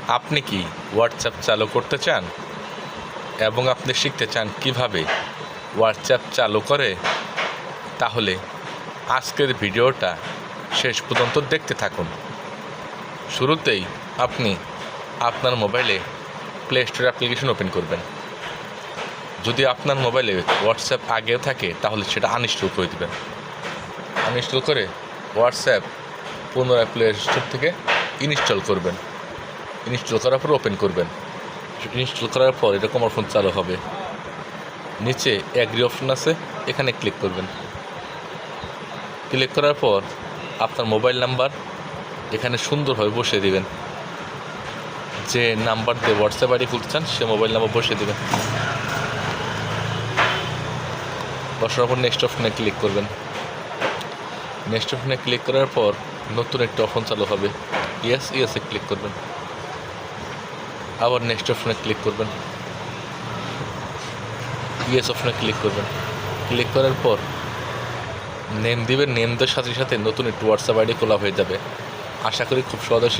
আপনি কি হোয়াটসঅ্যাপ চালু করতে চান এবং আপনি শিখতে চান কিভাবে হোয়াটসঅ্যাপ চালু করে? তাহলে আজকের ভিডিওটা শেষ পর্যন্ত দেখতে থাকুন। শুরুতেই আপনি আপনার মোবাইলে প্লে স্টোর অ্যাপ্লিকেশন ওপেন করবেন। যদি আপনার মোবাইলে হোয়াটসঅ্যাপ আগেও থাকে তাহলে সেটা আনইনস্টল করে দেবেন। আনইনস্টল করে হোয়াটসঅ্যাপ পুনরায় প্লে স্টোর থেকে ইনস্টল করবেন। ইনস্টল করার পর ওপেন করবেন। ইনস্টল করার পর এরকম অপশন চালু হবে। নিচে অ্যাগ্রি অপশন আছে, এখানে ক্লিক করবেন। ক্লিক করার পর আপনার মোবাইল নাম্বার এখানে সুন্দরভাবে বসিয়ে দেবেন। যে নাম্বার দিয়ে হোয়াটসঅ্যাপ আইডি খুলতে চান সে মোবাইল নাম্বার বসিয়ে দেবেন। বসানোর পর নেক্সট অপশনে ক্লিক করবেন। নেক্সট অপশনে ক্লিক করার পর নতুন একটা অপশন চালু হবে। ইয়েসে ক্লিক করবেন। আবার নেক্সট অপশনে ক্লিক করবেন। ইয়েস অপশনে ক্লিক করবেন। ক্লিক করার পর নেম দিবেন। নেম দেওয়ার সাথে সাথে নতুন একটু হোয়াটসঅ্যাপ আইডি খোলা হয়ে যাবে। আশা করি খুব সহজে